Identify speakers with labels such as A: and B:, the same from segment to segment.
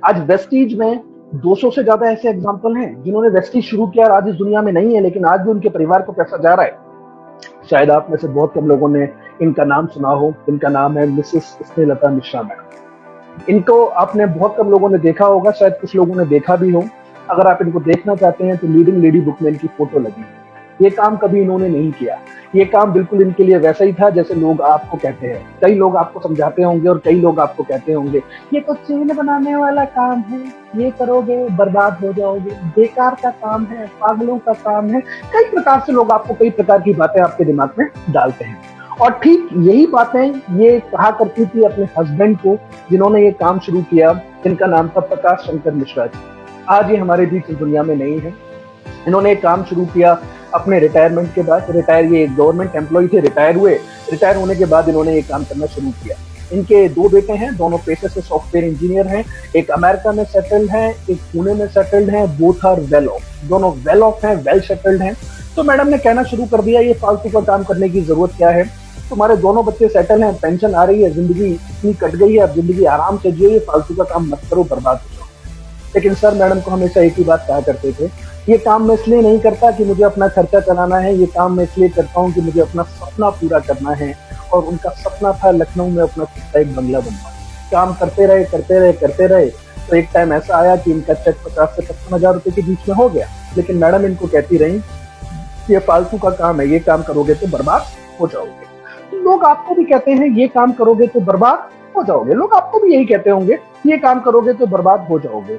A: आज वेस्टीज में 200 से ज्यादा ऐसे एग्जाम्पल हैं जिन्होंने वेस्टीज शुरू किया और आज इस दुनिया में नहीं है, लेकिन आज भी उनके परिवार को पैसा जा रहा है। शायद आप में से बहुत कम लोगों ने इनका नाम सुना हो। इनका नाम है मिसेस स्नेहलता मिश्रा मैडम। इनको आपने बहुत कम लोगों ने देखा होगा, शायद कुछ लोगों ने देखा भी हो। अगर आप इनको देखना चाहते हैं तो लीडिंग लेडी बुक में इनकी फोटो लगी है। ये काम कभी इन्होंने नहीं किया। ये काम बिल्कुल इनके लिए वैसा ही था जैसे लोग आपको कहते हैं। कई लोग आपको समझाते होंगे और कई लोग आपको कहते होंगे ये तो चेन बनाने वाला काम है, ये करोगे बर्बाद हो जाओगे, बेकार का काम है, पागलों का काम है। कई प्रकार से लोग आपको कई प्रकार की बातें आपके दिमाग में डालते हैं। और ठीक यही बातें ये कहा करती थी अपने हस्बैंड को, जिन्होंने ये काम शुरू किया। इनका नाम था प्रकाश शंकर मिश्रा जी। आज ये हमारे बीच इस दुनिया में नहीं है। इन्होंने एक काम शुरू किया अपने रिटायरमेंट के बाद। ये गवर्नमेंट एम्प्लॉय थे, रिटायर हुए। रिटायर होने के बाद इन्होंने ये काम करना शुरू किया। इनके 2 बेटे हैं, दोनों पेशे से सॉफ्टवेयर इंजीनियर हैं। एक अमेरिका में सेटल्ड है, एक पुणे में सेटल्ड है। बोथ आर वेल ऑफ, दोनों वेल ऑफ हैं, वेल सेटल्ड हैं। तो मैडम ने कहना शुरू कर दिया ये फालतू का काम करने की जरूरत क्या है, तुम्हारे दोनों बच्चे सेटल हैं, पेंशन आ रही है, जिंदगी इतनी कट गई है, अब जिंदगी आराम से जियो, ये फालतू का काम मत करो, बर्बाद हो जाओ। लेकिन सर मैडम को हमेशा एक ही बात कहा करते थे, ये काम मैं इसलिए नहीं करता कि मुझे अपना खर्चा चलाना है, ये काम मैं इसलिए करता हूँ कि मुझे अपना सपना पूरा करना है। और उनका सपना था लखनऊ में अपना खुद का एक बंगला बनवाना। काम करते रहे करते रहे करते रहे, तो एक टाइम ऐसा आया कि इनका चेक 50 से 55 हजार रुपए के बीच में हो गया। लेकिन मैडम इनको कहती रही ये फालतू का काम है, ये काम करोगे तो बर्बाद हो जाओगे। तो लोग आपको भी कहते हैं ये काम करोगे तो बर्बाद हो जाओगे। लोग आपको भी यही कहते होंगे ये काम करोगे तो बर्बाद हो जाओगे।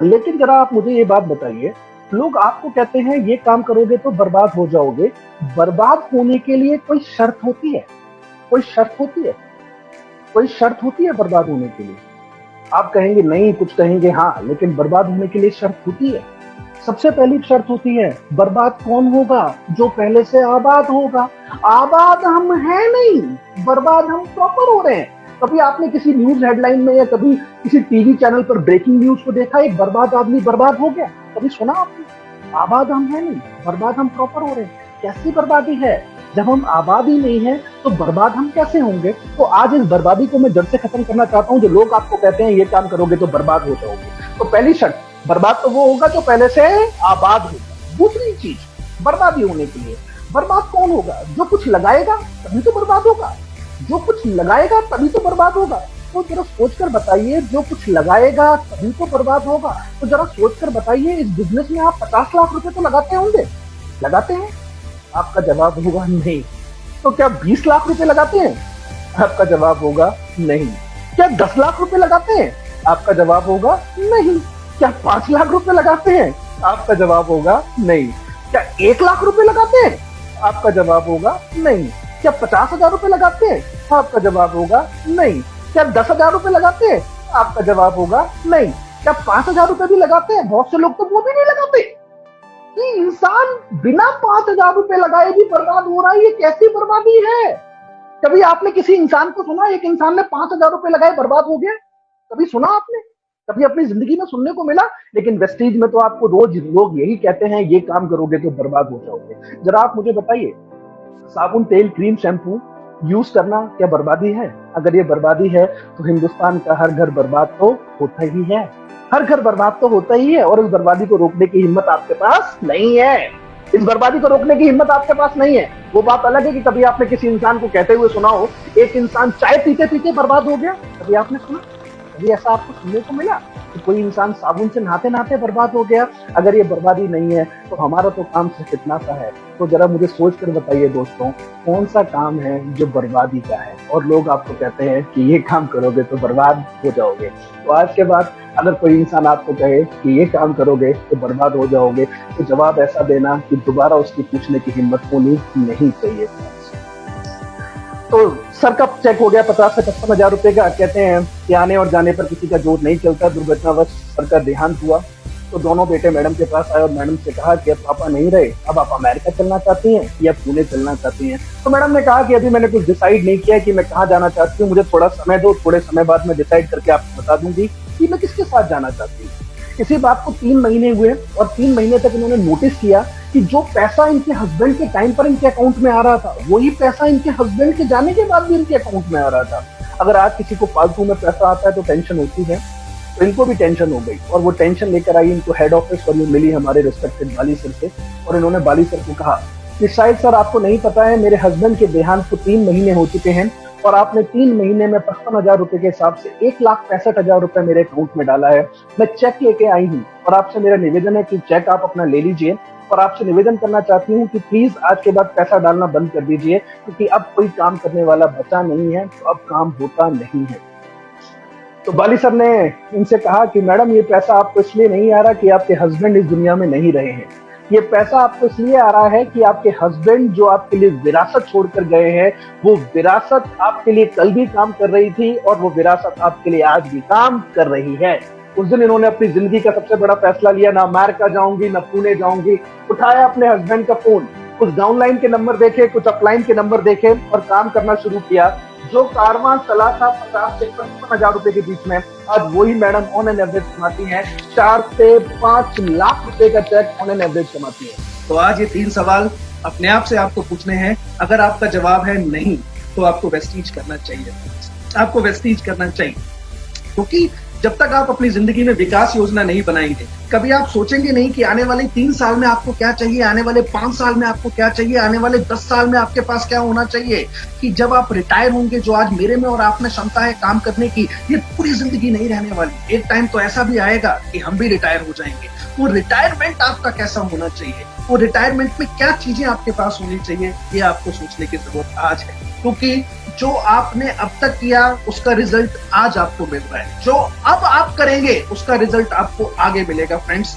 A: लेकिन जरा आप मुझे ये बात बताइए, लोग आपको कहते हैं ये काम करोगे तो बर्बाद हो जाओगे, बर्बाद होने के लिए कोई शर्त होती है? कोई शर्त होती है? कोई शर्त होती है बर्बाद होने के लिए? आप कहेंगे नहीं, कुछ कहेंगे हाँ, लेकिन बर्बाद होने के लिए शर्त होती है। सबसे पहली शर्त होती है, बर्बाद कौन होगा? जो पहले से आबाद होगा। आबाद हम हैं नहीं, बर्बाद हम प्रॉपर हो रहे हैं। कभी आपने किसी न्यूज हेडलाइन में या कभी किसी टीवी चैनल पर ब्रेकिंग न्यूज को देखा, एक बर्बाद आदमी बर्बाद हो गया? कभी सुना आपने? आबाद हम हैं नहीं, बर्बाद हम प्रॉपर हो रहे हैं। कैसी बर्बादी है? जब हम आबाद ही नहीं है तो बर्बाद हम कैसे होंगे? तो आज इस बर्बादी को मैं जड़ से खत्म करना चाहता हूँ। जो लोग आपको कहते हैं ये काम करोगे तो बर्बाद हो जाओगे, तो पहली शर्त, बर्बाद तो वो होगा जो पहले से आबाद होगा। दूसरी चीज, बर्बादी होने के लिए बर्बाद कौन होगा? जो कुछ लगाएगा तभी तो बर्बाद होगा। जो कुछ लगाएगा तभी तो बर्बाद होगा। तो जरा सोचकर बताइए, जो कुछ लगाएगा तभी तो बर्बाद होगा। तो जरा सोचकर बताइए, इस बिजनेस में आप 50 लाख रुपए तो लगाते होंगे, लगाते हैं? आपका जवाब होगा नहीं। तो क्या 20 लाख रुपए लगाते हैं? आपका जवाब होगा नहीं। क्या 10 लाख रुपए लगाते हैं? आपका जवाब होगा नहीं। क्या 5 लाख रुपए लगाते हैं? आपका जवाब होगा नहीं। क्या 1 लाख रुपए लगाते हैं? आपका जवाब होगा नहीं। क्या 50,000 रुपए लगाते हैं? आपका जवाब होगा नहीं। क्या 10,000 रुपए लगाते हैं? आपका जवाब होगा नहीं। क्या 5,000 रुपए भी लगाते हैं? बहुत से लोग तो वो भी नहीं लगाते। कि इंसान बिना 5,000 रुपए लगाए भी बर्बाद हो रहा है, ये कैसी बर्बादी है? कभी आपने किसी इंसान को सुना, एक इंसान ने 5,000 रुपए लगाए बर्बाद हो गया? कभी सुना आपने? कभी अपनी जिंदगी में सुनने को मिला? लेकिन वेस्टीज में तो आपको रोज लोग यही कहते हैं ये काम करोगे तो बर्बाद हो जाओगे। जरा आप मुझे बताइए, साबुन, तेल, क्रीम, शैम्पू यूज करना क्या बर्बादी है? अगर ये बर्बादी है तो हिंदुस्तान का हर घर बर्बाद तो होता ही है। हर घर बर्बाद तो होता ही है, और इस बर्बादी को रोकने की हिम्मत आपके पास नहीं है। इस बर्बादी को रोकने की हिम्मत आपके पास नहीं है। वो बात अलग है कि कभी आपने किसी इंसान को कहते हुए सुना हो एक इंसान चाय पीते पीते बर्बाद हो गया। कभी आपने सुना? कभी ऐसा आपको सुनने को मिला कि कोई इंसान साबुन से नहाते नहाते बर्बाद हो गया? अगर ये बर्बादी नहीं है तो हमारा तो काम सिर्फ इतना सा है। तो जरा मुझे सोच कर बताइए दोस्तों, कौन सा काम है जो बर्बादी का है और लोग आपको कहते हैं कि ये काम करोगे तो बर्बाद हो जाओगे? तो आज के बाद अगर कोई इंसान आपको कहे कि ये काम करोगे तो बर्बाद हो जाओगे, तो जवाब ऐसा देना कि दोबारा उसकी पूछने की हिम्मत होनी नहीं चाहिए। तो सर का चेक हो गया 50 से 55,000 रुपए का। कहते हैं कि आने और जाने पर किसी का जोर नहीं चलता। दुर्घटनावश सर का देहांत हुआ तो दोनों बेटे मैडम के पास आए और मैडम से कहा कि अब पापा नहीं रहे, अब आप अमेरिका चलना चाहती हैं या पुणे चलना चाहती हैं? तो मैडम ने कहा कि अभी मैंने कुछ डिसाइड नहीं किया कि मैं कहाँ जाना चाहती हूँ, मुझे थोड़ा समय दो, थोड़े समय बाद मैं डिसाइड करके आपको बता दूंगी कि मैं किसके साथ जाना चाहती हूँ। इसी बात को 3 महीने हुए और 3 महीने तक इन्होंने नोटिस किया कि जो पैसा इनके हस्बैंड के टाइम पर इनके अकाउंट में आ रहा था, वही पैसा इनके हस्बैंड के जाने के बाद भी इनके अकाउंट में आ रहा था। अगर आज किसी को फालतू में पैसा आता है तो टेंशन होती है, तो इनको भी टेंशन हो गई और वो टेंशन लेकर आई इनको हेड ऑफिस और ये मिली हमारे रिस्पेक्टेड बाली सर से। और इन्होंने बाली सर को कहा कि शायद सर आपको नहीं पता है, मेरे हस्बैंड के देहांत को 3 महीने हो चुके हैं और आपने 3 महीने में 55,000 रुपए के हिसाब से 1,65,000 रुपए मेरे अकाउंट में डाला है। मैं चेक लेके आई हूँ और आपसे मेरा निवेदन है कि चेक आप अपना ले लीजिए और आपसे निवेदन करना चाहती हूँ कि प्लीज आज के बाद पैसा डालना बंद कर दीजिए, क्योंकि अब कोई काम करने वाला बचा नहीं है, तो अब काम होता नहीं है। तो बाली सर ने इनसे कहा कि मैडम ये पैसा आपको इसलिए नहीं आ रहा कि आपके हस्बैंड इस दुनिया में नहीं रहे हैं, ये पैसा आपको इसलिए आ रहा है कि आपके हस्बैंड जो आपके लिए विरासत छोड़कर गए हैं, वो विरासत आपके लिए कल भी काम कर रही थी और वो विरासत आपके लिए आज भी काम कर रही है। उस दिन इन्होंने अपनी जिंदगी का सबसे बड़ा फैसला लिया, ना अमेरिका जाऊंगी ना पुणे जाऊंगी। उठाया अपने हस्बैंड का फोन, कुछ डाउनलाइन के नंबर देखे, कुछ अपलाइन के नंबर देखे और काम करना शुरू किया। जो कारवां चला था 50 से 55,000 रुपए के बीच में, आज वही मैडम ऑन एन एवरेज कमाती हैं 4 से 5 लाख रुपए का चेक ऑन एन एवरेज कमाती है।
B: तो आज ये 3 सवाल अपने आप से आपको पूछने हैं। अगर आपका जवाब है नहीं, तो आपको वेस्टीज करना चाहिए, आपको वेस्टीज करना चाहिए। क्योंकि जब तक आप अपनी जिंदगी में विकास योजना नहीं बनाएंगे, कभी आप सोचेंगे नहीं कि आने वाले 3 साल में आपको क्या चाहिए, आने वाले 5 साल में आपको क्या चाहिए, आने वाले 10 साल में आपके पास क्या होना चाहिए, कि जब आप रिटायर होंगे, जो आज मेरे में और आप में क्षमता है काम करने की, ये पूरी जिंदगी नहीं रहने वाली। एक टाइम तो ऐसा भी आएगा कि हम भी रिटायर हो जाएंगे। वो रिटायरमेंट आपका कैसा होना चाहिए, वो रिटायरमेंट में क्या चीजें आपके पास होनी चाहिए, ये आपको सोचने की जरूरत आज है। क्योंकि जो आपने अब तक किया उसका रिजल्ट आज आपको मिल रहा है, जो अब आप करेंगे उसका रिजल्ट आपको आगे मिलेगा फ्रेंड्स।